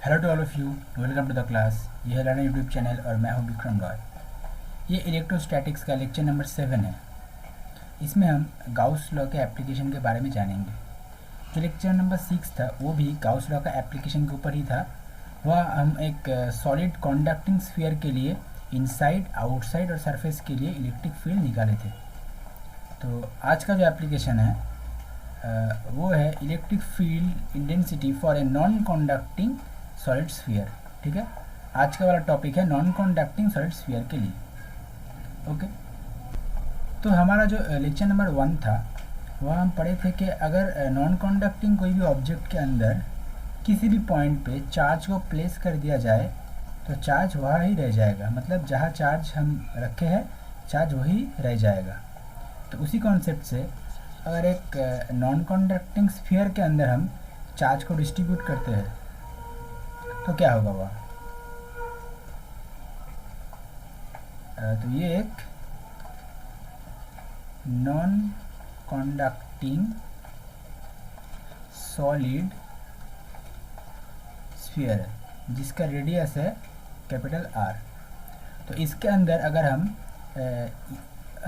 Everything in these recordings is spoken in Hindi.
Hello to all of you, welcome to the class. ये है लर्नर यूट्यूब चैनल और मैं हूं विक्रम रॉय। ये इलेक्ट्रोस्टैटिक्स का लेक्चर नंबर 7 है। इसमें हम गाउस लॉ के एप्लीकेशन के बारे में जानेंगे। जो लेक्चर नंबर 6 था वो भी गाउस लॉ का एप्लीकेशन के ऊपर ही था। वह हम एक सॉलिड कॉन्डक्टिंग स्फीयर के लिए इनसाइड, आउटसाइड और सरफेस के लिए इलेक्ट्रिक फील्ड निकाले थे। तो आज का जो एप्लीकेशन है वो है electric field intensity for a non conducting solid sphere. ठीक है, आज का वाला टॉपिक है नॉन कॉन्डक्टिंग सॉलिड स्फीयर के लिए। ओके, तो हमारा जो लेक्चर नंबर 1 था वह हम पढ़े थे कि अगर नॉन कॉन्डक्टिंग कोई भी ऑब्जेक्ट के अंदर किसी भी पॉइंट पे चार्ज को प्लेस कर दिया जाए तो चार्ज वहाँ ही रह जाएगा। मतलब जहाँ चार्ज हम रखे हैं चार्ज वही रह जाएगा। तो उसी कॉन्सेप्ट से अगर एक नॉन कॉन्डक्टिंग स्फीयर के अंदर हम चार्ज को डिस्ट्रीब्यूट करते हैं तो क्या होगा वह। तो ये एक नॉन कॉन्डक्टिंग सॉलिड स्फीयर है जिसका रेडियस है कैपिटल R। तो इसके अंदर अगर हम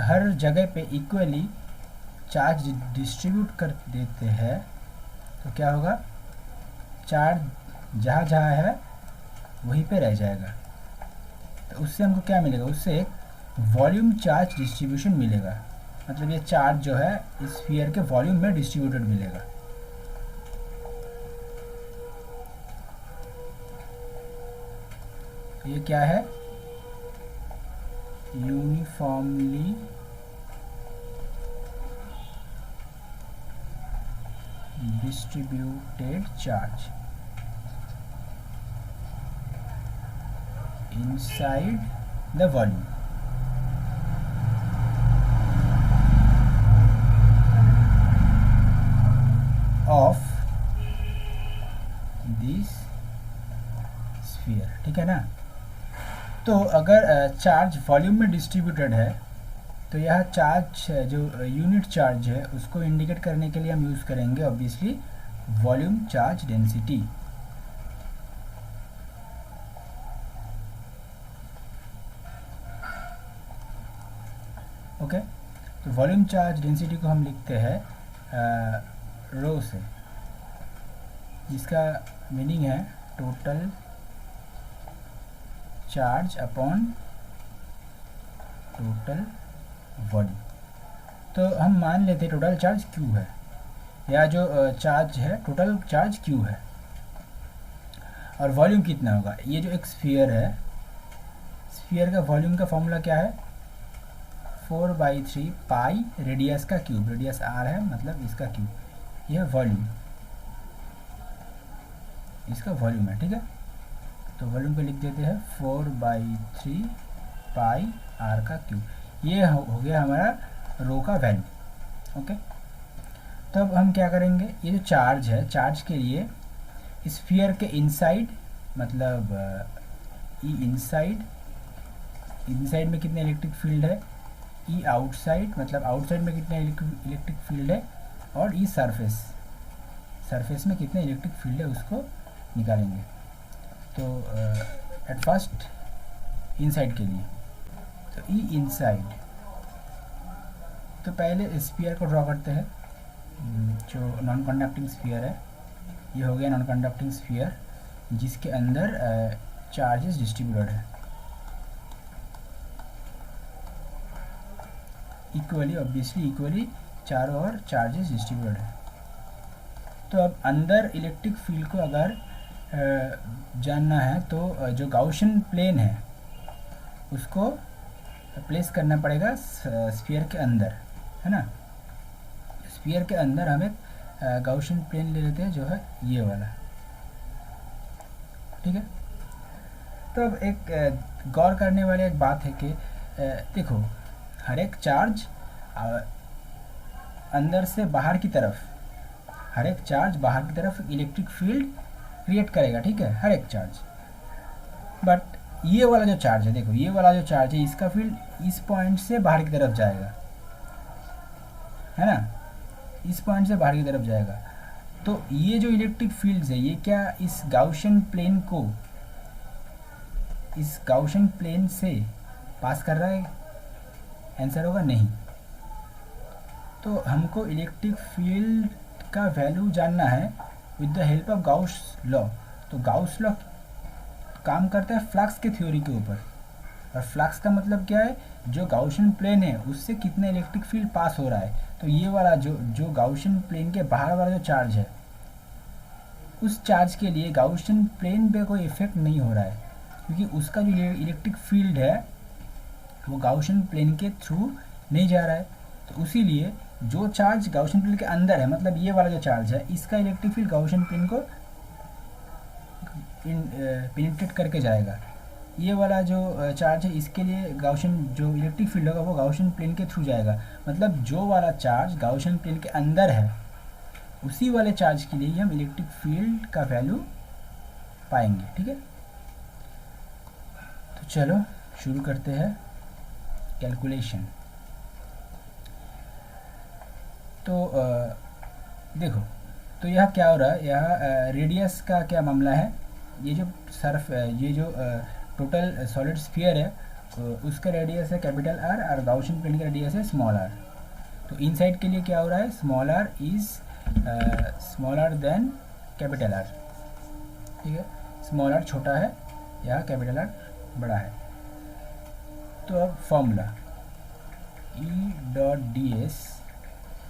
हर जगह पे इक्वली चार्ज डिस्ट्रीब्यूट कर देते हैं तो क्या होगा, चार्ज जहाँ जहाँ है वहीं पे रह जाएगा। तो उससे हमको क्या मिलेगा, उससे एक वॉल्यूम चार्ज डिस्ट्रीब्यूशन मिलेगा। मतलब ये चार्ज जो है इस स्फीयर के वॉल्यूम में डिस्ट्रीब्यूटेड मिलेगा। तो ये क्या है, uniformly distributed charge inside the volume of this sphere। ठीक है ना। तो अगर चार्ज वॉल्यूम में डिस्ट्रीब्यूटेड है तो यह चार्ज जो यूनिट चार्ज है उसको इंडिकेट करने के लिए हम यूज़ करेंगे obviously volume charge density. Okay, तो वॉल्यूम चार्ज डेंसिटी को हम लिखते हैं रो से, जिसका मीनिंग है total charge upon total volume. तो हम मान लेते हैं टोटल चार्ज Q है, या जो चार्ज है टोटल चार्ज Q है, और वॉल्यूम कितना होगा। ये जो एक स्फीयर है, स्फीयर का वॉल्यूम का फॉर्मूला क्या है, 4/3 पाई रेडियस का क्यूब। रेडियस R है मतलब इसका क्यूब। यह वॉल्यूम, इसका वॉल्यूम है। ठीक है, तो वॉल्यूम को लिख देते हैं 4/3 पाई R का क्यूब। ये हो गया हमारा रो का वैल्यू। ओके, तो अब हम क्या करेंगे, ये जो चार्ज है चार्ज के लिए स्फीयर के इनसाइड, मतलब ई इनसाइड, इनसाइड में कितने इलेक्ट्रिक फील्ड है, ई आउटसाइड मतलब आउटसाइड में कितने इलेक्ट्रिक फील्ड है, और ई सरफेस, सरफेस में कितने इलेक्ट्रिक फील्ड है उसको निकालेंगे। तो एट फर्स्ट इनसाइड के लिए तो ई इनसाइड, तो पहले स्फीयर को ड्रॉ करते हैं जो नॉन कंडक्टिंग स्फीयर है। ये हो गया नॉन कंडक्टिंग स्फीयर जिसके अंदर चार्जेस डिस्ट्रीब्यूटेड है इक्वली, ऑब्वियसली इक्वली चारों ओर चार्जेस डिस्ट्रीब्यूटेड है। तो अब अंदर इलेक्ट्रिक फील्ड को अगर जानना है तो जो गाउसियन प्लेन है उसको प्लेस करना पड़ेगा स्फीयर के अंदर, है ना। स्फीयर के अंदर हम एक गाउसियन प्लेन ले लेते हैं जो है ये वाला। ठीक है, तो अब एक गौर करने वाली एक बात है कि देखो, हर एक चार्ज अंदर से बाहर की तरफ, हर एक चार्ज बाहर की तरफ इलेक्ट्रिक फील्ड क्रिएट करेगा। ठीक है, हर एक चार्ज। बट ये वाला जो चार्ज है, देखो ये वाला जो चार्ज है इसका फील्ड इस पॉइंट से बाहर की तरफ जाएगा, है ना, इस पॉइंट से बाहर की तरफ जाएगा। तो ये जो इलेक्ट्रिक फील्ड्स है ये क्या इस गाउशियन प्लेन को इस गाउशियन प्लेन से पास कर रहा है? आंसर होगा नहीं। तो हमको इलेक्ट्रिक फील्ड का वैल्यू जानना है with the help of Gauss law. तो गाउस लॉ काम करता है फ्लक्स के थ्योरी के ऊपर, और फ्लक्स का मतलब क्या है, जो गाउशियन प्लेन है उससे कितना इलेक्ट्रिक फील्ड पास हो रहा है। तो ये वाला जो गाउशियन प्लेन के बाहर वाला जो चार्ज है, उस चार्ज के लिए गाउशियन प्लेन पे कोई इफेक्ट नहीं हो रहा है, क्योंकि उसका जो इलेक्ट्रिक फील्ड है वो गाउशियन प्लेन के थ्रू नहीं जा रहा है। तो इसीलिए जो चार्ज गाउशियन प्लेन के अंदर है, मतलब ये वाला जो चार्ज है, इसका इलेक्ट्रिक फील्ड गाउशियन प्लेन को पेनिट्रेट करके जाएगा। ये वाला जो चार्ज है इसके लिए गाउशियन जो इलेक्ट्रिक फील्ड होगा वो गाउशियन प्लेन के थ्रू जाएगा। मतलब जो वाला चार्ज गाउशियन प्लेन के अंदर है उसी वाले चार्ज के लिए हम इलेक्ट्रिक फील्ड का वैल्यू पाएंगे। ठीक है, तो चलो शुरू करते हैं कैलकुलेशन। तो देखो, तो यह क्या हो रहा है, यह रेडियस का क्या मामला है। ये जो टोटल सॉलिड स्फीयर है उसका रेडियस है कैपिटल आर और गाउशियन प्लेन का रेडियस है स्मॉल आर। तो इनसाइड के लिए क्या हो रहा है, small r is smaller than capital R. ठीक है, स्मॉल आर छोटा है या कैपिटल आर बड़ा है। तो अब formula E dot d s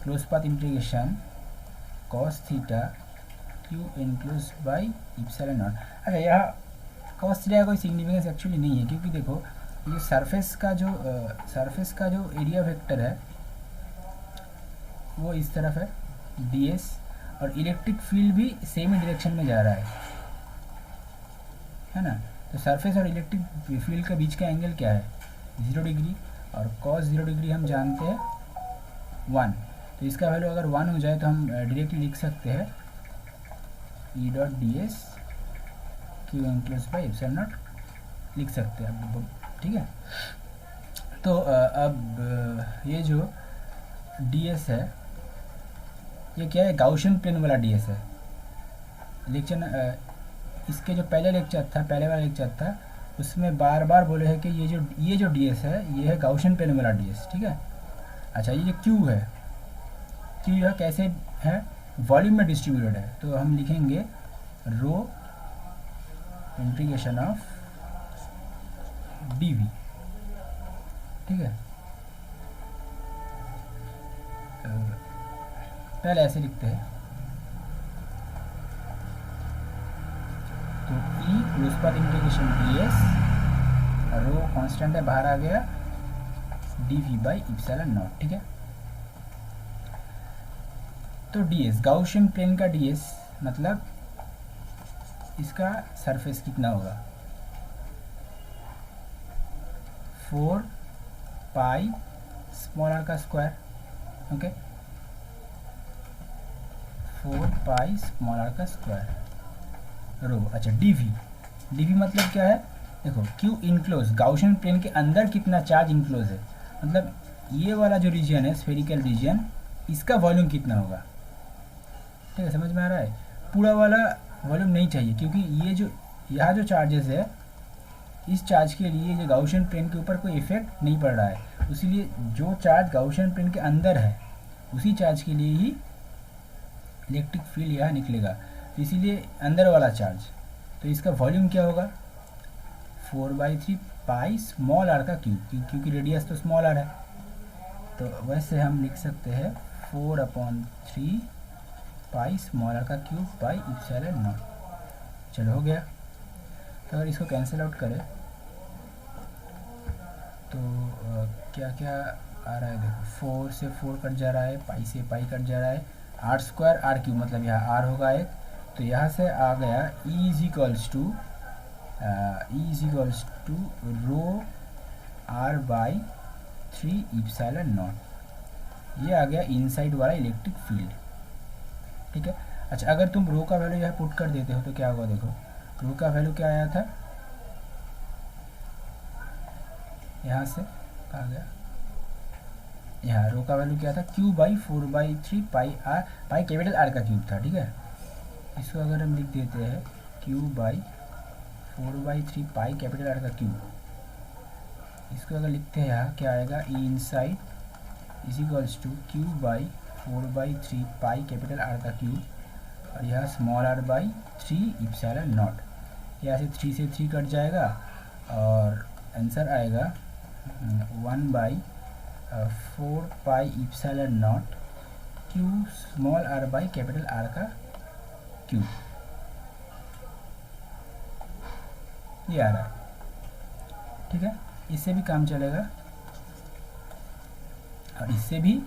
close path integration cos theta Q enclose by epsilon not. अच्छा, यह कॉस थीटा का कोई सिग्निफिकेंस एक्चुअली नहीं है, क्योंकि देखो ये सरफेस का जो एरिया वेक्टर है वो इस तरफ है डी एस, और इलेक्ट्रिक फील्ड भी सेम ही डायरेक्शन में जा रहा है ना। तो सरफेस और इलेक्ट्रिक फील्ड के बीच का एंगल क्या है, 0 डिग्री, और कॉस 0 डिग्री हम जानते हैं 1। तो इसका वैल्यू अगर 1 हो जाए तो हम डायरेक्टली लिख सकते हैं ई dot d s q enclose by epsilon not लिख सकते हैं अब। ठीक है, तो अब ये जो डी एस है ये क्या है, गाउशियन प्लेन वाला डी एस है। लेक्चर इसके जो पहले वाला लेक्चर था उसमें बार बार बोले हैं कि ये जो डी एस है ये है गाउशियन प्लेन वाला डी एस। ठीक है, अच्छा, ये जो क्यू है, क्यू यह कैसे है, वॉल्यूम में डिस्ट्रीब्यूटेड है। तो हम लिखेंगे rho integration of d v. ठीक है, पहले ऐसे लिखते हैं, तो E close path integration d s, rho constant है बाहर आ गया, d v by epsilon naught. ठीक है, तो डी एस गाउशियन प्लेन का डी एस मतलब इसका सरफेस कितना होगा, 4 पाई स्मॉल आर का square. Okay, 4 pi small r का स्क्वायर रो। अच्छा, डी वी मतलब क्या है, देखो क्यू इनक्लोज गाउशियन प्लेन के अंदर कितना चार्ज इनक्लोज है, मतलब ये वाला जो रीजन है स्फेरिकल रीजन, इसका वॉल्यूम कितना होगा। ठीक है, समझ में आ रहा है। पूरा वाला वॉल्यूम नहीं चाहिए, क्योंकि यहाँ जो चार्जेस है इस चार्ज के लिए जो गाउशियन प्लेन के ऊपर कोई इफेक्ट नहीं पड़ रहा है, इसीलिए जो चार्ज गाउशियन प्लेन के अंदर है उसी चार्ज के लिए ही इलेक्ट्रिक फील्ड यहाँ निकलेगा। तो इसीलिए अंदर वाला चार्ज, तो इसका वॉल्यूम क्या होगा, 4/3 पाई स्मॉल आर का क्यूब, क्योंकि रेडियस तो स्मॉल आर है। तो वैसे हम लिख सकते हैं 4/3 पाई स्मॉल आर का क्यूब बाई इप्सिलॉन नॉट। चलो हो गया। तो अगर इसको कैंसिल आउट करें तो क्या क्या आ रहा है, देखो 4 से 4 कट जा रहा है, पाई से पाई कट जा रहा है, आर स्क्वायर आर क्यूब मतलब यहाँ आर होगा एक। तो यहाँ से आ गया E is equals to rho are by 3 epsilon naught. ये आ गया इनसाइड वाला इलेक्ट्रिक फील्ड। ठीक है, अच्छा, अगर तुम रो का वैल्यू यहाँ पुट कर देते हो तो क्या होगा, देखो रो का वैल्यू क्या आया था, यहाँ से आ गया यहाँ रो का वैल्यू क्या था, q by 4/3 pi r, pi capital are का क्यूब था, ठीक है। इसको अगर हम लिख देते हैं q by 4/3 pi capital are का क्यूब, इसको अगर लिखते हैं यहाँ क्या आएगा, E inside is equals to q by 4/3 pi capital are का क्यूब, और यह small r by 3 epsilon naught. यहाँ से 3 से 3 कट जाएगा और आंसर आएगा 1/4 pi epsilon naught q small r by capital are का क्यूब, ये आ रहा है, ठीक है। इससे भी काम चलेगा और इससे भी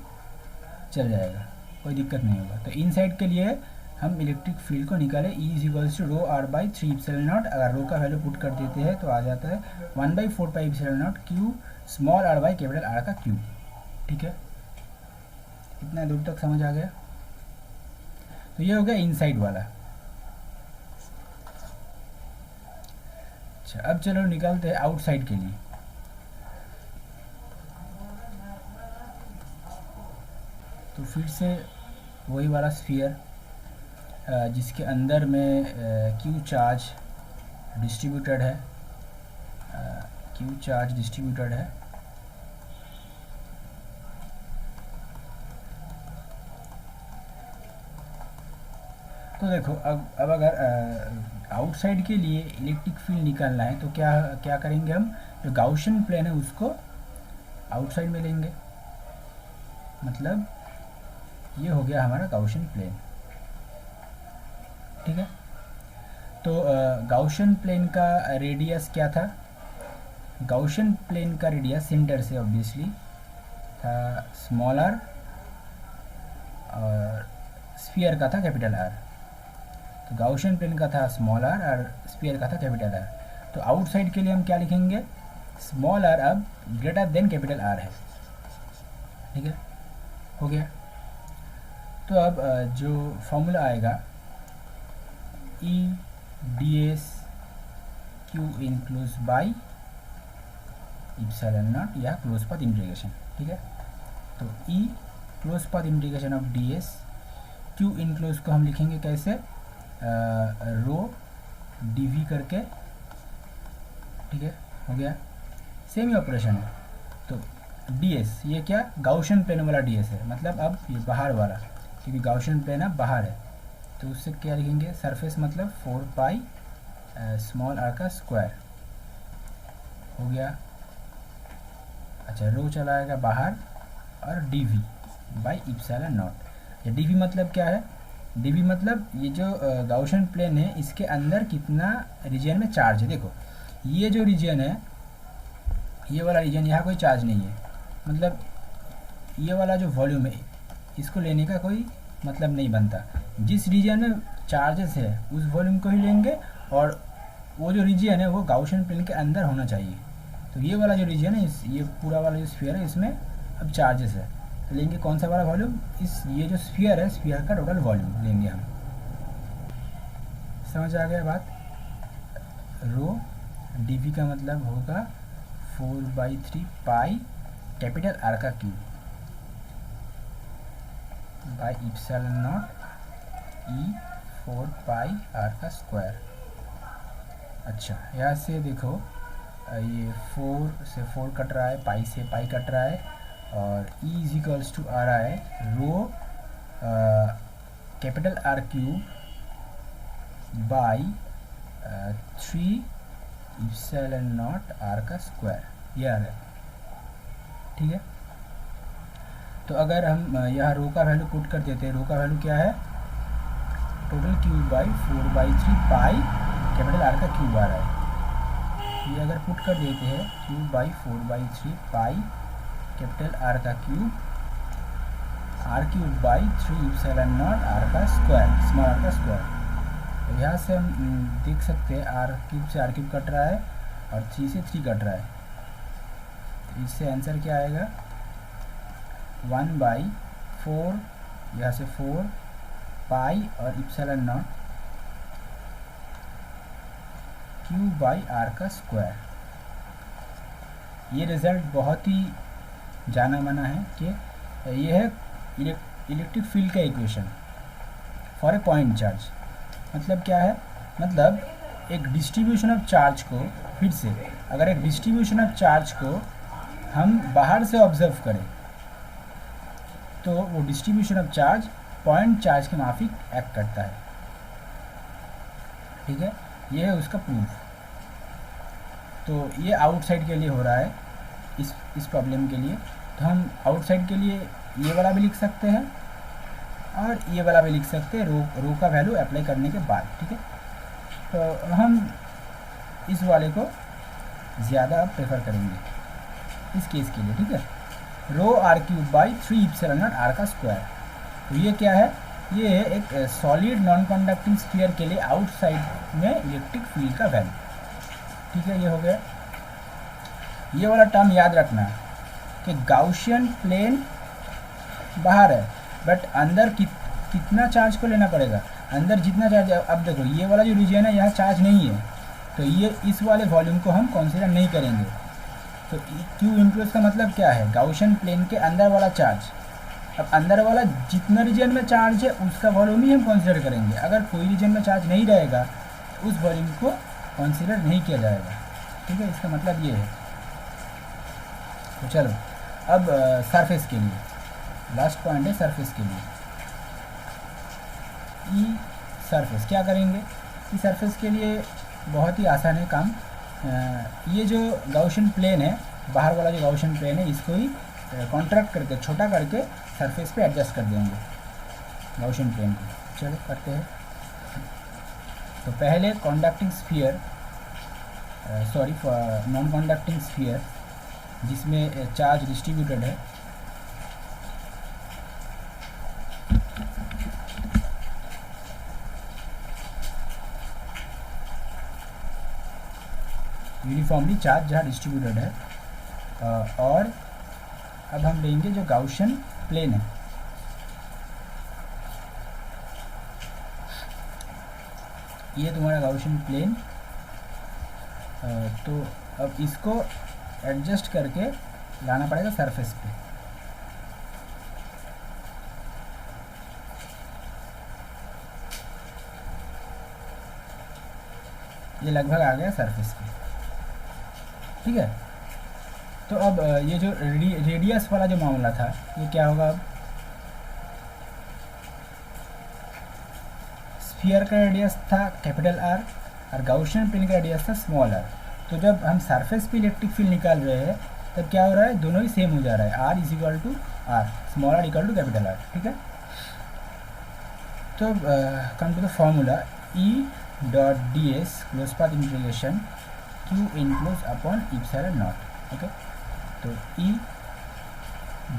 चल जाएगा, कोई दिक्कत नहीं होगा। तो इनसाइड के लिए हम इलेक्ट्रिक फील्ड को निकाले, E is equals to rho are by 3 epsilon naught. अगर रो का वैल्यू पुट कर देते हैं तो आ जाता है 1/4 pi epsilon naught q small r by capital are का क्यूब, ठीक है। इतना दूर तक समझ आ गया। तो ये हो गया इनसाइड वाला। अच्छा, अब चलो निकालते हैं आउटसाइड के लिए। तो फिर से वही वाला स्फीयर जिसके अंदर में क्यू चार्ज डिस्ट्रीब्यूटेड है, क्यू चार्ज डिस्ट्रीब्यूटेड है। तो देखो अब अगर आउटसाइड के लिए इलेक्ट्रिक फील्ड निकालना है तो क्या क्या करेंगे हम, जो गाउसियन प्लेन है उसको आउटसाइड में लेंगे, मतलब ये हो गया हमारा गाउसियन प्लेन, ठीक है। तो गाउसियन प्लेन का रेडियस क्या था, गाउसियन प्लेन का रेडियस सेंटर से ऑब्वियसली था स्मॉल आर और स्फीयर का था कैपिटल आर। तो गाउसियन प्लेन का था स्मॉल आर और स्फीयर का था कैपिटल आर। तो आउटसाइड के लिए हम क्या लिखेंगे, स्मॉल आर अब ग्रेटर देन कैपिटल आर है, ठीक है, हो गया। तो अब जो फॉर्मूला आएगा E d s q enclose by epsilon naught या क्लोज पाथ इंटीग्रेशन, ठीक है। तो E close path integration of d s, q enclose को हम लिखेंगे कैसे, रो डी वी करके, ठीक है, हो गया। सेम ही ऑपरेशन है। तो डी एस ये क्या, गाउसियन प्लेन वाला डी एस है, मतलब अब ये बाहर वाला, क्योंकि गाउसियन प्लेन अब बाहर है तो उससे क्या लिखेंगे, सरफेस मतलब 4 पाई स्मॉल आर का स्क्वायर, हो गया। अच्छा, रो चला आएगा बाहर और d v by epsilon naught. ये डी वी मतलब क्या है, डी वी मतलब ये जो गाउसियन प्लेन है इसके अंदर कितना रीजन में चार्ज है। देखो ये जो रीजन है, ये वाला रीजन, यहाँ कोई चार्ज नहीं है, मतलब ये वाला जो वॉल्यूम है इसको लेने का कोई मतलब नहीं बनता। जिस रीजन में चार्जेस है उस वॉल्यूम को ही लेंगे, और वो जो रीजन है वो गाउसियन प्लेन के अंदर होना चाहिए। तो ये वाला जो रीजन है, ये पूरा वाला जो स्फीयर है इसमें अब चार्जेस है, तो लेंगे कौन सा वाला वॉल्यूम, इस ये जो स्फीयर है स्फीयर का टोटल वॉल्यूम लेंगे हम। समझ आ गया बात। रो डी वी का मतलब होगा 4/3 पाई कैपिटल आर का cube by epsilon naught E 4 pi r का स्क्वायर। अच्छा, यहाँ से देखो ये 4 से 4 कट रहा है, पाई से पाई कट रहा है, और ई इज इक्वल्स टू आ रहा है rho capital r cube by 3 epsilon naught are का स्क्वायर, ये आ रहा है, ठीक है। तो अगर हम यहाँ रो का वैल्यू पुट कर देते हैं, रो का वैल्यू क्या है, total cube by 4/3 pi capital are का क्यूब आ रहा है। ये अगर पुट कर देते हैं cube by 4/3 pi capital are का cube, r cube by 3 epsilon naught are का स्क्वायर, स्मॉल आर का स्क्वायर। तो यहाँ से हम देख सकते हैं आर क्यूब से आर क्यूब कट रहा है और 3 से 3 कट रहा है, तो इससे आंसर क्या आएगा, 1/4, यहाँ से 4 पाई और epsilon naught cube by r का स्क्वायर। ये रिज़ल्ट बहुत ही जाना माना है कि ये है इलेक्ट्रिक फील्ड का equation for a point charge. मतलब क्या है, मतलब एक डिस्ट्रीब्यूशन ऑफ चार्ज को, फिर से अगर एक डिस्ट्रीब्यूशन ऑफ चार्ज को हम बाहर से ऑब्जर्व करें तो वो distribution of charge point charge के माफिक एक्ट करता है। ठीक है, ये है उसका प्रूफ। तो ये आउटसाइड के लिए हो रहा है इस प्रॉब्लम के लिए। तो हम आउटसाइड के लिए ये वाला भी लिख सकते हैं और ये वाला भी लिख सकते हैं रो का वैल्यू अप्लाई करने के बाद। ठीक है, तो हम इस वाले को ज़्यादा प्रेफर करेंगे इस केस के लिए। ठीक है, rho r cube by 3 epsilon naught are का स्क्वायर। तो ये क्या है, ये है एक सॉलिड नॉन कंडक्टिंग स्फीयर के लिए आउटसाइड में इलेक्ट्रिक फील्ड का वैल्यू। ठीक है, ये हो गया। ये वाला टर्म याद रखना कि गाउशियन प्लेन बाहर है बट अंदर कितना चार्ज को लेना पड़ेगा, अंदर जितना चार्ज। अब देखो ये वाला जो रीजन है यहाँ चार्ज नहीं है, तो ये इस वाले वॉल्यूम को हम कंसीडर नहीं करेंगे। तो क्यू इनक्लोज का मतलब क्या है, गाउशियन प्लेन के अंदर वाला चार्ज। अब अंदर वाला जितना रीजन में चार्ज है उसका वॉल्यूम ही हम कंसीडर करेंगे। अगर कोई रीजन में चार्ज नहीं रहेगा तो उस वॉल्यूम को कंसीडर नहीं किया जाएगा। ठीक है, इसका मतलब ये है। तो चलो अब सरफेस के लिए लास्ट पॉइंट है, सरफेस के लिए ई सरफेस क्या करेंगे। ई सरफेस के लिए बहुत ही आसान है काम। ये जो गाउशियन प्लेन है, बाहर वाला जो गाउशियन प्लेन है, इसको ही कॉन्ट्रैक्ट करके छोटा करके सरफेस पे एडजस्ट कर देंगे गाउशियन प्लेन को। चलो करते हैं। तो पहले conducting sphere, sorry non conducting sphere जिसमें चार्ज डिस्ट्रीब्यूटेड है, यूनिफॉर्मली चार्ज जहाँ डिस्ट्रीब्यूटेड है, और अब हम लेंगे जो गाउशियन प्लेन है। ये तुम्हारा गाउशियन प्लेन। तो अब इसको एडजस्ट करके लाना पड़ेगा सरफेस पे। ये लगभग आ गया सरफेस पे। ठीक है, तो अब ये जो रेडियस वाला जो मामला था, ये क्या होगा। अब स्फीयर का रेडियस था कैपिटल आर और गाउशियन प्लेन का रेडियस था स्मॉल आर। तो जब हम सरफेस पे इलेक्ट्रिक फील्ड निकाल रहे हैं तब क्या हो रहा है, दोनों ही सेम हो जा रहा है। R is equal to R, small r equal to capital R. ठीक है, तो come to the formula E dot d s close path integration q enclose upon epsilon naught. Okay, तो ई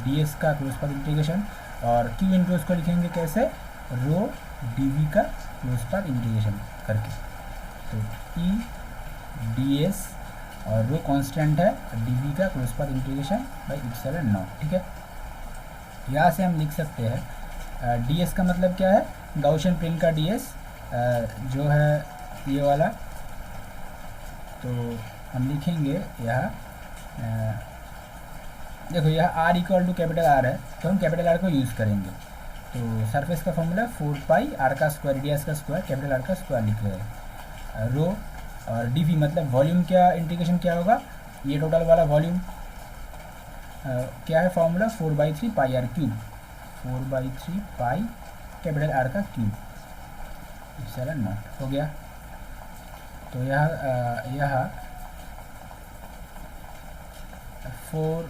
डी एस का क्लोज पाथ इंटीग्रेशन और क्यू इनक्लोज को लिखेंगे कैसे, रो डी वी का क्लोज पाथ इंटीग्रेशन करके। तो ई डी एस और रो कांस्टेंट है, डी वी का close path integration by epsilon naught. ठीक है, यहाँ से हम लिख सकते हैं डी एस का मतलब क्या है, गाउशियन प्लेन का डी एस जो है ये वाला। तो हम लिखेंगे यहाँ, देखो यहाँ r equal to capital R है तो हम कैपिटल आर को यूज़ करेंगे। तो सरफेस का फॉर्मूला 4 पाई आर का स्क्वायर, रेडियस का स्क्वायर, कैपिटल आर का स्क्वायर लिख रहे हैं। रो और डी वी मतलब वॉल्यूम क्या, इंटीग्रेशन क्या होगा, ये टोटल वाला वॉल्यूम क्या है, formula 4/3 pi r cube, 4/3 pi capital are का क्यूब इप्सिलॉन नॉट हो गया। तो यहाँ 4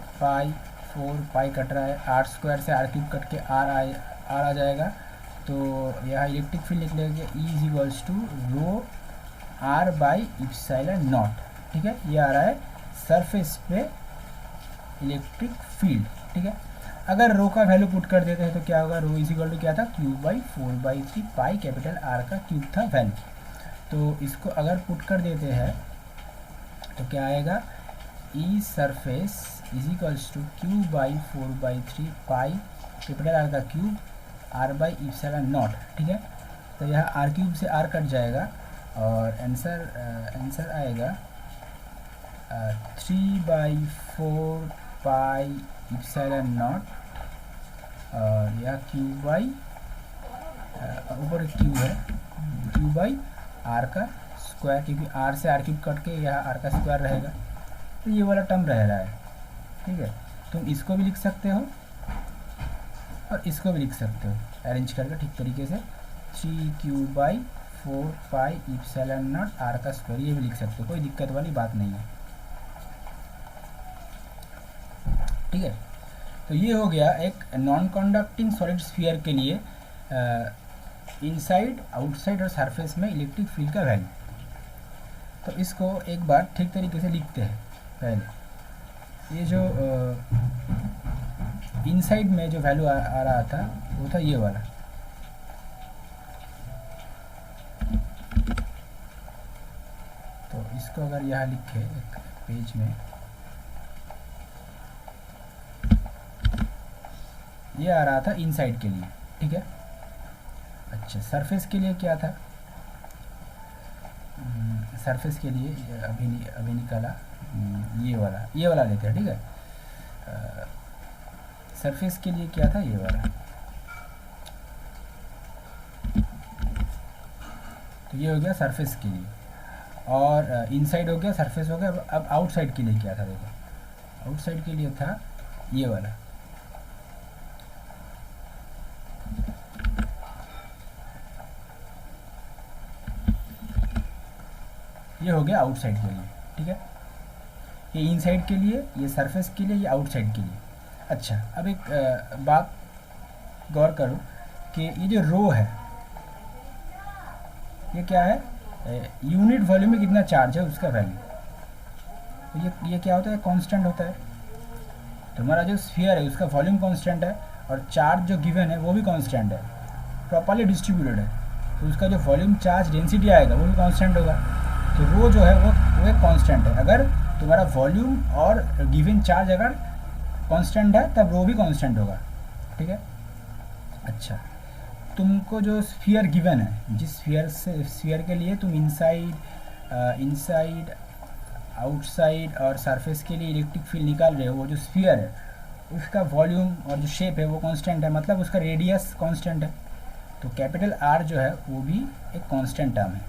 पाई कट रहा है, आर स्क्वायर से आर क्यूब कट के आर आ जाएगा। तो यहाँ इलेक्ट्रिक फील्ड लिख लेंगे E is equals to rho are by epsilon naught. ठीक है, ये आ रहा है सरफेस पे इलेक्ट्रिक फील्ड। ठीक है, अगर रो का वैल्यू पुट कर देते हैं तो क्या होगा, रो इज इक्वल टू क्या था, cube by 4/3 pi capital are का क्यूब था वैल्यू। तो इसको अगर पुट कर देते हैं तो क्या आएगा, E surface is equals to cube by 4/3 pi capital are का cube r by epsilon naught. ठीक है, तो यह आर क्यूब से आर कट जाएगा और आंसर आएगा 3/4 पाई इप्सिलॉन नॉट, और यह क्यू बाई, ऊपर क्यू है, क्यू बाई आर का स्क्वायर, क्योंकि आर से आर क्यूब कट के यह आर का स्क्वायर रहेगा, तो ये वाला टर्म रह रहा है। ठीक है, तुम इसको भी लिख सकते हो और इसको भी लिख सकते हो अरेंज करके ठीक तरीके से, 3 by 4 pi epsilon naught are का स्क्वायर, ये भी लिख सकते हो, कोई दिक्कत वाली बात नहीं है। ठीक है, तो ये हो गया एक नॉन कंडक्टिंग सॉलिड स्फीयर के लिए इनसाइड, आउटसाइड और सरफेस में इलेक्ट्रिक फील्ड का वैल्यू। तो इसको एक बार ठीक तरीके से लिखते हैं। पहले ये जो इनसाइड में जो वैल्यू आ रहा था वो था ये वाला, तो इसको अगर यहाँ लिखे एक पेज में, ये आ रहा था इनसाइड के लिए। ठीक है, अच्छा सरफेस के लिए क्या था, सरफेस के लिए अभी निकाला, ये वाला लेते हैं। ठीक है, सरफेस के लिए क्या था, ये वाला, तो ये हो गया सरफेस के लिए, और इनसाइड हो गया, सरफेस हो गया। अब आउटसाइड के लिए क्या था, देखो आउटसाइड के लिए था ये वाला, ये हो गया आउटसाइड के लिए। ठीक है, ये इनसाइड के लिए, ये सरफेस के लिए, ये आउटसाइड के लिए। अच्छा, अब एक बात गौर करो कि ये जो रो है ये क्या है, यूनिट वॉल्यूम में कितना चार्ज है उसका वैल्यू। तो ये क्या होता है, कांस्टेंट होता है। तुम्हारा जो स्फीयर है उसका वॉल्यूम कांस्टेंट है और चार्ज जो गिवन है वो भी कांस्टेंट है, प्रॉपर्ली डिस्ट्रीब्यूटेड है, तो उसका जो वॉल्यूम चार्ज डेंसिटी आएगा वो भी कांस्टेंट होगा। तो रो जो है वो एक कांस्टेंट है। अगर तुम्हारा वॉल्यूम और गिवन चार्ज अगर कांस्टेंट है तब रो भी कांस्टेंट होगा। ठीक है, अच्छा तुमको जो स्फीयर गिवन है, जिस स्फीयर के लिए तुम इनसाइड आउटसाइड और सरफेस के लिए इलेक्ट्रिक फील्ड निकाल रहे हो, वो जो स्फीयर है उसका वॉल्यूम और जो शेप है वो कांस्टेंट है, मतलब उसका रेडियस कांस्टेंट है। तो कैपिटल आर जो है वो भी एक कांस्टेंट टर्म है।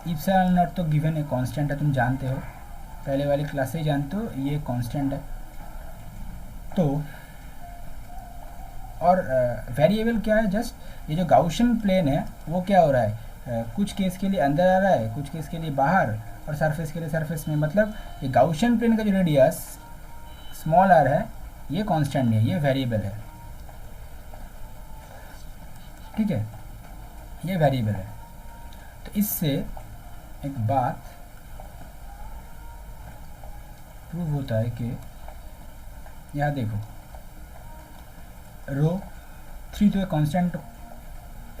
इप्सिलॉन नॉट तो गिवन है, कांस्टेंट है, तुम जानते हो, पहले वाली क्लास से ही जानते हो, ये कांस्टेंट है। तो और वेरिएबल क्या है, जस्ट ये जो गाउशियन प्लेन है वो क्या हो रहा है, कुछ केस के लिए अंदर आ रहा है, कुछ केस के लिए बाहर, और सरफेस के लिए सरफेस में। मतलब ये गाउशियन प्लेन का जो रेडियस स्मॉल आर है ये कांस्टेंट है, ये वेरिएबल है। ठीक है, ये वेरिएबल है। तो इससे एक बात प्रूव होता है कि यहाँ देखो, रो 3 तो एक कांस्टेंट,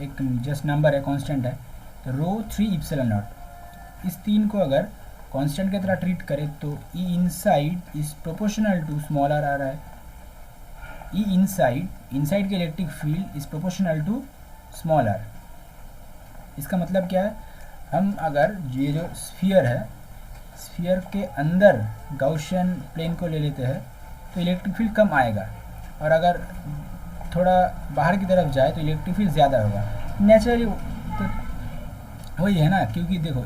एक जस्ट नंबर है, कांस्टेंट है। तो रो 3 इप्सिलॉन नॉट, इस 3 को अगर कांस्टेंट की तरह ट्रीट करें तो E inside is proportional to small r आ रहा है। ई इनसाइड के electric field is proportional to small r. इसका मतलब क्या है, हम अगर ये जो स्फीयर है, स्फीयर के अंदर गाउशियन प्लेन को ले लेते हैं तो इलेक्ट्रिक फील्ड कम आएगा, और अगर थोड़ा बाहर की तरफ जाए तो इलेक्ट्रिक फील्ड ज़्यादा होगा नेचुरली। तो वही है ना, क्योंकि देखो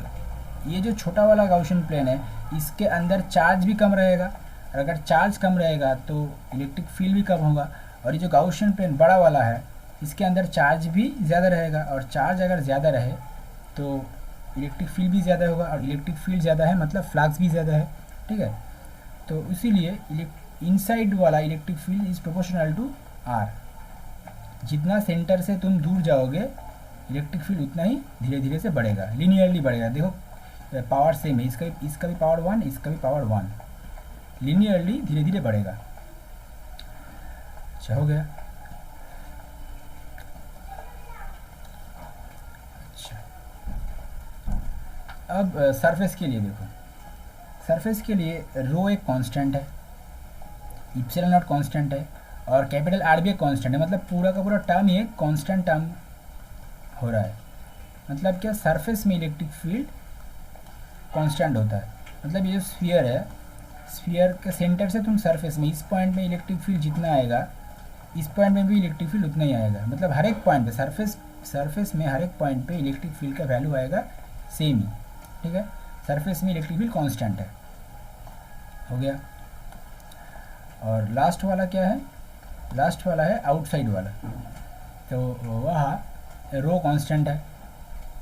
ये जो छोटा वाला गाउशियन प्लेन है इसके अंदर चार्ज भी कम रहेगा, और अगर चार्ज कम रहेगा तो इलेक्ट्रिक फील्ड भी कम होगा। और ये जो गाउशियन प्लेन बड़ा वाला है इसके अंदर चार्ज भी ज़्यादा रहेगा, और चार्ज अगर ज़्यादा रहे तो इलेक्ट्रिक फील्ड भी ज़्यादा होगा, और इलेक्ट्रिक फील्ड ज़्यादा है मतलब फ्लक्स भी ज़्यादा है। ठीक है, तो इसीलिए इनसाइड वाला electric field is proportional to R. जितना सेंटर से तुम दूर जाओगे इलेक्ट्रिक फील्ड उतना ही धीरे धीरे से बढ़ेगा, लीनियरली बढ़ेगा। देखो पावर सेम है, इसका भी पावर 1, इसका भी पावर 1, लीनियरली धीरे धीरे बढ़ेगा। अच्छा हो गया। अच्छा अब सरफेस के लिए देखो, सरफेस के लिए रो एक कांस्टेंट है, इप्सिलॉन नॉट कांस्टेंट है, और कैपिटल आर भी एक कांस्टेंट है। मतलब पूरा का पूरा टर्म ये कांस्टेंट टर्म हो रहा है। मतलब क्या, सरफेस में इलेक्ट्रिक फील्ड कांस्टेंट होता है। मतलब ये जो स्फीयर है, स्फीयर के सेंटर से तुम सरफेस में, इस पॉइंट में इलेक्ट्रिक फील्ड जितना आएगा इस पॉइंट में भी इलेक्ट्रिक फील्ड उतना ही आएगा। मतलब हर एक पॉइंट पे सरफेस में हर एक पॉइंट पे इलेक्ट्रिक फील्ड का वैल्यू आएगा सेम ही, ठीक है। सरफेस में इलेक्ट्रिक फील्ड कांस्टेंट है, हो गया। और लास्ट वाला क्या है, लास्ट वाला है आउटसाइड वाला। तो वह रो कांस्टेंट है,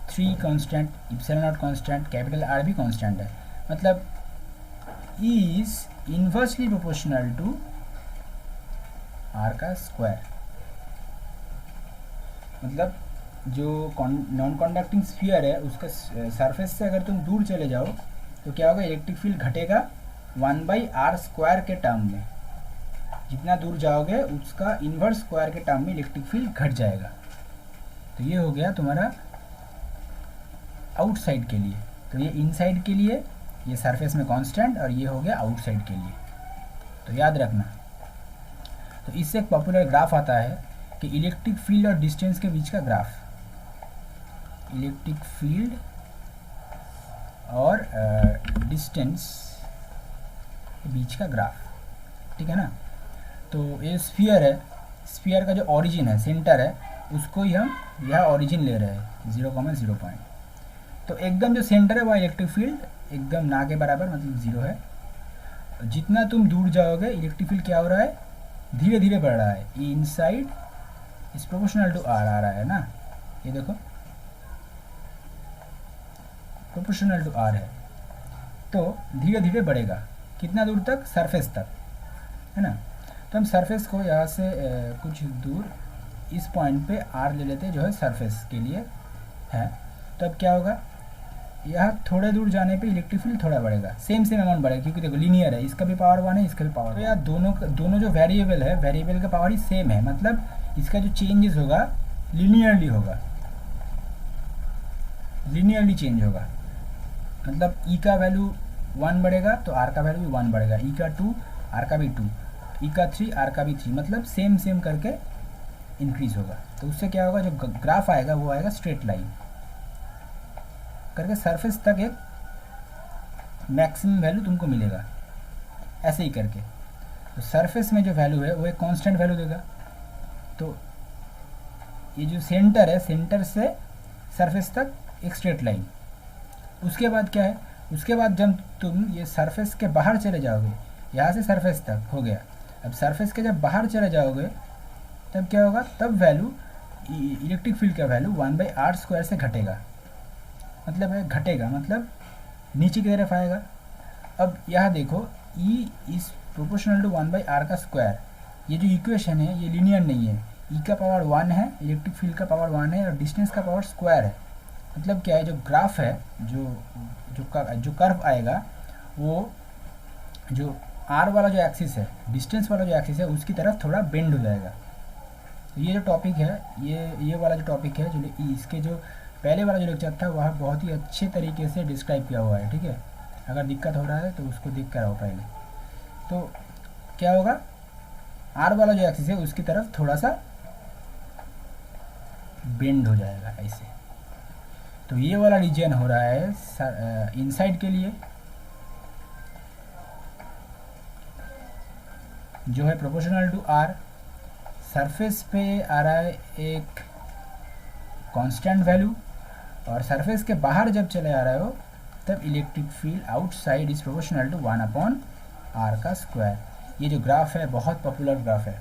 3 constant, epsilon naught constant, capital R भी कांस्टेंट है। मतलब is inversely proportional to R का स्क्वायर। मतलब जो नॉन कंडक्टिंग स्फीयर है उसका सरफेस से अगर तुम दूर चले जाओ तो क्या होगा, इलेक्ट्रिक फील्ड घटेगा 1/r² के टर्म में। जितना दूर जाओगे उसका इन्वर्स स्क्वायर के टर्म में इलेक्ट्रिक फील्ड घट जाएगा। तो ये हो गया तुम्हारा आउटसाइड के लिए। तो ये इनसाइड के लिए ये सरफेस में कांस्टेंट, और ये हो गया आउटसाइड के लिए। तो याद रखना। तो इससे एक पॉपुलर ग्राफ आता है कि इलेक्ट्रिक फील्ड और डिस्टेंस के बीच का ग्राफ, इलेक्ट्रिक फील्ड और डिस्टेंस के बीच का ग्राफ, ठीक है ना। तो ये स्फीयर है, स्फीयर का जो ओरिजिन है, सेंटर है, उसको ही हम यह ओरिजिन ले रहे हैं 0,0 पॉइंट। तो एकदम जो सेंटर है वह इलेक्ट्रिक फील्ड एकदम ना के बराबर, मतलब 0 है। जितना तुम दूर जाओगे इलेक्ट्रिक फील्ड क्या हो रहा है, धीरे धीरे बढ़ रहा है। E inside is proportional to r आ रहा है ना, ये देखो प्रोपोर्शनल टू आर है। तो धीरे धीरे बढ़ेगा, कितना दूर तक, सरफेस तक, है ना। तो हम सरफेस को यहाँ से कुछ दूर इस पॉइंट पे आर ले लेते हैं जो है सरफेस के लिए है। तो अब क्या होगा, यहाँ थोड़े दूर जाने पे इलेक्ट्रिक फील्ड थोड़ा बढ़ेगा, सेम अमाउंट बढ़ेगा, क्योंकि देखो लीनियर है, इसका भी पावर 1 है, इसका भी पावर। तो यार दोनों जो वेरिएबल है, वेरिएबल का पावर ही सेम है। मतलब इसका जो चेंजेस होगा लीनियरली होगा, लीनियरली चेंज होगा। मतलब ई का वैल्यू 1 बढ़ेगा तो आर का वैल्यू भी 1 बढ़ेगा, ई का 2 आर का भी 2, ई का 3 आर का भी 3, मतलब सेम करके इंक्रीज होगा। तो उससे क्या होगा, जो ग्राफ आएगा वो आएगा स्ट्रेट लाइन करके सरफेस तक एक मैक्सिमम वैल्यू तुमको मिलेगा, ऐसे ही करके। तो सरफेस में जो वैल्यू है वो एक कांस्टेंट वैल्यू देगा। तो ये जो सेंटर है, सेंटर से सरफेस तक एक स्ट्रेट लाइन। उसके बाद क्या है, उसके बाद जब तुम ये सरफेस के बाहर चले जाओगे, यहाँ से सरफेस तक हो गया। अब सरफेस के जब बाहर चले जाओगे तब क्या होगा, तब वैल्यू इलेक्ट्रिक फील्ड का वैल्यू 1/r² से घटेगा। मतलब है घटेगा, मतलब नीचे की तरफ आएगा। अब यहाँ देखो E is proportional to 1/r का स्क्वायर। ये जो इक्वेशन है ये लीनियर नहीं है, E का पावर 1 है, इलेक्ट्रिक फील्ड का पावर 1 है, और डिस्टेंस का पावर स्क्वायर है। मतलब क्या है, जो ग्राफ है, जो कर्व आएगा वो जो R वाला जो एक्सिस है, डिस्टेंस वाला जो एक्सिस है, उसकी तरफ थोड़ा बेंड हो जाएगा। तो ये जो टॉपिक है, ये वाला जो टॉपिक है, जो इसके जो पहले वाला जो लेक्चर था वह बहुत ही अच्छे तरीके से डिस्क्राइब किया हुआ है, ठीक है। अगर दिक्कत हो रहा है तो उसको देख कर आओ पहले। तो क्या होगा, आर वाला जो एक्सिस है उसकी तरफ थोड़ा सा बेंड हो जाएगा ऐसे। तो ये वाला रीजन हो रहा है इनसाइड के लिए, जो है प्रोपोर्शनल टू आर। सरफेस पे आ रहा है एक कांस्टेंट वैल्यू, और सरफेस के बाहर जब चले आ रहे हो तब electric field outside is proportional to 1/r का स्क्वायर। ये जो ग्राफ है बहुत पॉपुलर ग्राफ है,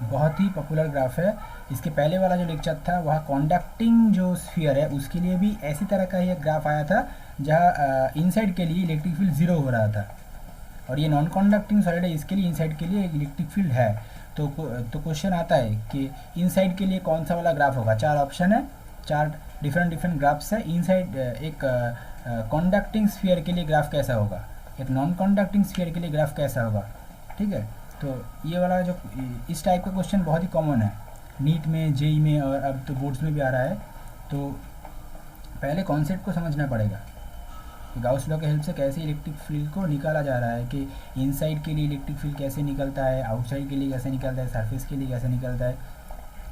बहुत ही पॉपुलर ग्राफ है। इसके पहले वाला जो लेक्चर था वह कंडक्टिंग जो स्फीयर है उसके लिए भी ऐसी तरह का ही एक ग्राफ आया था, जहाँ इनसाइड के लिए इलेक्ट्रिक फील्ड 0 हो रहा था, और ये नॉन कंडक्टिंग सॉलिड है, इसके लिए इनसाइड के लिए एक इलेक्ट्रिक फील्ड है। तो क्वेश्चन आता है कि इनसाइड के लिए कौन सा वाला ग्राफ होगा। 4 ऑप्शन है, 4 डिफरेंट ग्राफ्स है। इनसाइड एक कंडक्टिंग स्फीयर के लिए ग्राफ कैसा होगा, एक नॉन कंडक्टिंग स्फीयर के लिए ग्राफ कैसा होगा, ठीक है। तो ये वाला जो इस टाइप का क्वेश्चन बहुत ही कॉमन है नीट में, जेई में, और अब तो बोर्ड्स में भी आ रहा है। तो पहले कॉन्सेप्ट को समझना पड़ेगा कि गाउस लॉ के हेल्प से कैसे इलेक्ट्रिक फील्ड को निकाला जा रहा है, कि इनसाइड के लिए इलेक्ट्रिक फील्ड कैसे निकलता है, आउटसाइड के लिए कैसे निकलता है, सरफेस के लिए कैसे निकलता है,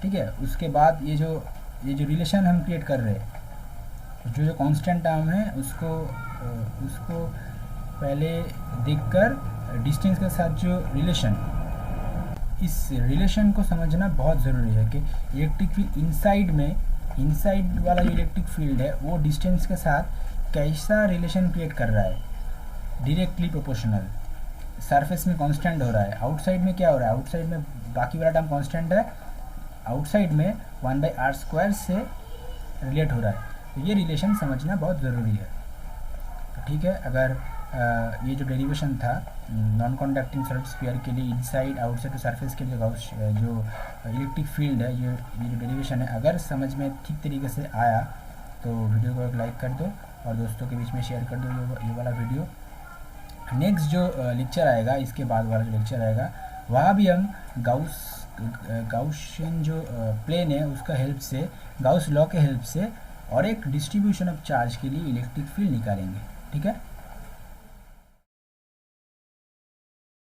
ठीक है। उसके बाद ये जो रिलेशन हम क्रिएट कर रहे हैं, जो कांस्टेंट टर्म है उसको पहले देखकर डिस्टेंस के साथ जो रिलेशन, इस रिलेशन को समझना बहुत ज़रूरी है कि इलेक्ट्रिक फील्ड इनसाइड वाला जो इलेक्ट्रिक फील्ड है वो डिस्टेंस के साथ कैसा रिलेशन क्रिएट कर रहा है, डायरेक्टली प्रोपोर्शनल। सरफेस में कांस्टेंट हो रहा है, आउटसाइड में क्या हो रहा है, आउटसाइड में बाकी वाला टर्म कांस्टेंट है, आउटसाइड में 1/r² से रिलेट हो रहा है। तो ये रिलेशन समझना बहुत ज़रूरी है। तो ठीक है, अगर ये जो डेरिवेशन था नॉन कॉन्डक्टिंग सॉलिड स्फीयर के लिए इनसाइड आउटसाइड टू सरफेस के लिए जो इलेक्ट्रिक फील्ड है, ये जो डेरिवेशन है, अगर समझ में ठीक तरीके से आया तो वीडियो को एक लाइक कर दो और दोस्तों के बीच में शेयर कर दो ये वाला वीडियो। नेक्स्ट जो लेक्चर आएगा, इसके बाद वाला जो लेक्चर आएगा, वहाँ भी हम गाउसियन जो प्लेन है उसका हेल्प से, गाउस लॉ के हेल्प से और एक डिस्ट्रीब्यूशन ऑफ चार्ज के लिए इलेक्ट्रिक फील्ड निकालेंगे। ठीक है।